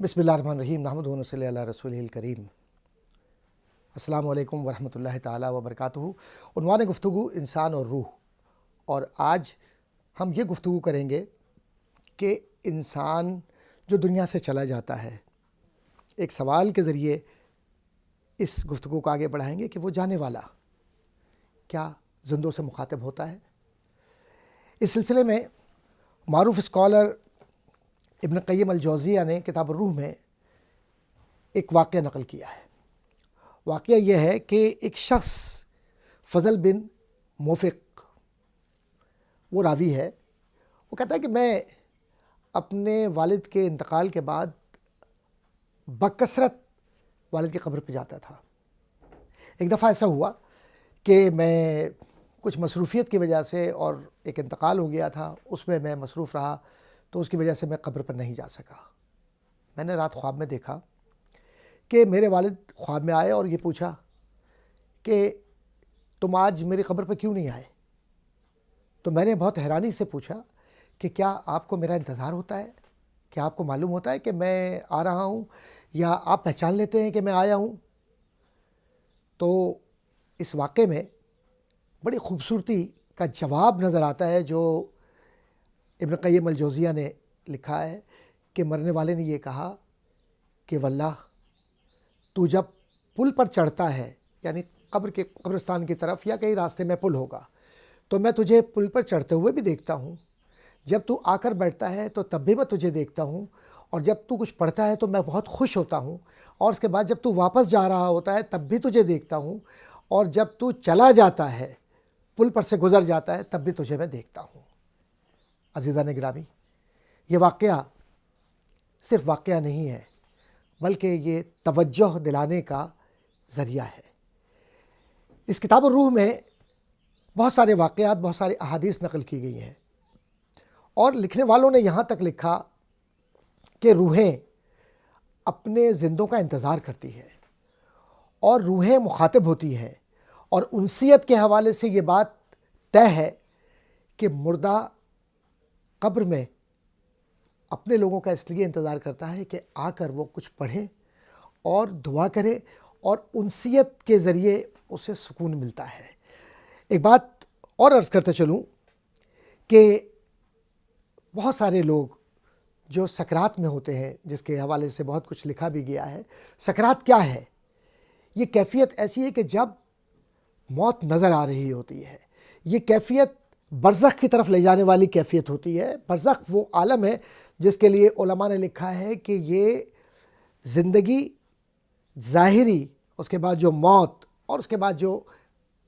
बिस्मिल्लाहिर्रहमानिर्रहीम नहमदुहु व नसल्ली अला रसूलिहिल करीम। अस्सलामु अलैकुम वरहमतुल्लाहि ताला व बरकातुहू। उन्वान गुफ्तगू इंसान और रूह। और आज हम ये गुफ्तगू करेंगे कि इंसान जो दुनिया से चला जाता है, एक सवाल के ज़रिए इस गुफ्तगू को आगे बढ़ाएंगे कि वो जाने वाला क्या ज़िंदों से मुखातिब होता है। इस सिलसिले में मारूफ स्कॉलर इब्न क़य्यिम अल-जौज़िया ने किताब रूह में एक वाक़या नक़ल किया है। वाक़या यह है कि एक शख्स फ़ज़ल बिन मोफ़िक़, वो रावी है, वो कहता है कि मैं अपने वालिद के इंतकाल के बाद बकसरत वालिद की कब्र पे जाता था। एक दफ़ा ऐसा हुआ कि मैं कुछ मसरूफ़ियत की वजह से और एक इंतकाल हो गया था, उसमें मैं मसरूफ़ रहा, तो उसकी वजह से मैं कब्र पर नहीं जा सका। मैंने रात ख्वाब में देखा कि मेरे वालिद ख्वाब में आए और ये पूछा कि तुम आज मेरी कब्र पर क्यों नहीं आए। तो मैंने बहुत हैरानी से पूछा कि क्या आपको मेरा इंतज़ार होता है, क्या आपको मालूम होता है कि मैं आ रहा हूँ, या आप पहचान लेते हैं कि मैं आया हूँ। तो इस वाक़े में बड़ी ख़ूबसूरती का जवाब नज़र आता है जो इब्न क़य्यिम अल-जौज़िया ने लिखा है कि मरने वाले ने ये कहा कि वल्लाह, तू जब पुल पर चढ़ता है, यानी कब्रिस्तान की तरफ या कहीं रास्ते में पुल होगा, तो मैं तुझे पुल पर चढ़ते हुए भी देखता हूँ। जब तू आकर बैठता है तो तब भी मैं तुझे देखता हूँ, और जब तू कुछ पढ़ता है तो मैं बहुत खुश होता हूँ, और उसके बाद जब तू वापस जा रहा होता है तब भी तुझे देखता हूँ, और जब तू चला जाता है, पुल पर से गुज़र जाता है, तब भी तुझे मैं देखता हूँ। अज़ीज़ान गिरामी, ये वाक़या सिर्फ़ वाक़या नहीं है, बल्कि ये तवज्जो दिलाने का ज़रिया है। इस किताब रूह में बहुत सारे वाक़यात, बहुत सारी अहादीस नक़ल की गई हैं, और लिखने वालों ने यहाँ तक लिखा कि रूहें अपने ज़िंदों का इंतज़ार करती हैं, और रूहें मुखातिब होती हैं, और उनसियत के हवाले से ये बात तय है कि मुर्दा कब्र में अपने लोगों का इसलिए इंतज़ार करता है कि आकर वो कुछ पढ़े और दुआ करे, और उनसियत के ज़रिए उसे सुकून मिलता है। एक बात और अर्ज़ करते चलूँ कि बहुत सारे लोग जो सकरात में होते हैं, जिसके हवाले से बहुत कुछ लिखा भी गया है। सकरात क्या है? ये कैफ़ियत ऐसी है कि जब मौत नज़र आ रही होती है, ये कैफ़ियत बरज़ख की तरफ ले जाने वाली कैफ़ियत होती है। बरज़ख वो आलम है जिसके लिए उलमा ने लिखा है कि ये ज़िंदगी ज़ाहिरी, उसके बाद जो मौत, और उसके बाद जो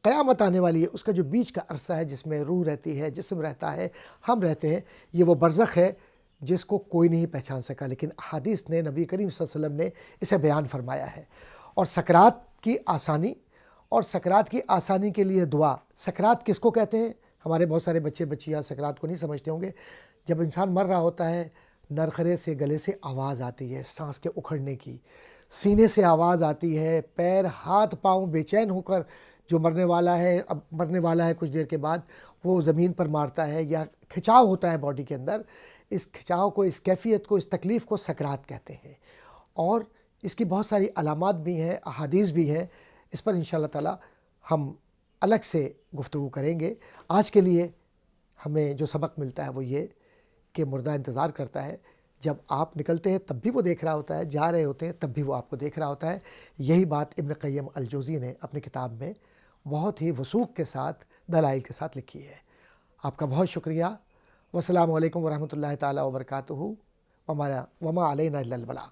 क़यामत आने वाली है, उसका जो बीच का अरसा है जिसमें रूह रहती है, जिस्म रहता है, हम रहते हैं, ये वो बरज़ख है जिसको कोई नहीं पहचान सका। लेकिन हदीस ने, नबी करीम सल्लल्लाहु अलैहि वसल्लम ने इसे बयान फरमाया है। और सकरात की आसानी, और सकरात की आसानी के लिए दुआ। सकरात किसको कहते हैं? हमारे बहुत सारे बच्चे बच्चियाँ सकरात को नहीं समझते होंगे। जब इंसान मर रहा होता है, नरखरे से, गले से आवाज़ आती है सांस के उखड़ने की, सीने से आवाज़ आती है, पैर हाथ पाँव बेचैन होकर जो मरने वाला है, अब मरने वाला है, कुछ देर के बाद वो ज़मीन पर मारता है, या खिंचाव होता है बॉडी के अंदर। इस खिंचाव को, इस कैफ़ियत को, इस तकलीफ़ को सकरात कहते हैं। और इसकी बहुत सारी अलामात भी हैं, अहादीस भी हैं। इस पर इंशाअल्लाह ताला हम अलग से गुफ्तगू करेंगे। आज के लिए हमें जो सबक मिलता है वो ये कि मुर्दा इंतज़ार करता है। जब आप निकलते हैं तब भी वो देख रहा होता है, जा रहे होते हैं तब भी वो आपको देख रहा होता है। यही बात इब्न क़य्यिम अल-जौज़ी ने अपनी किताब में बहुत ही वसूख के साथ, दलाइल के साथ लिखी है। आपका बहुत शुक्रिया। वस्सलामु अलैकुम वरहमतुल्लाहि ताला व बरकातुहू। वमा अलैना इल्लल बलाग।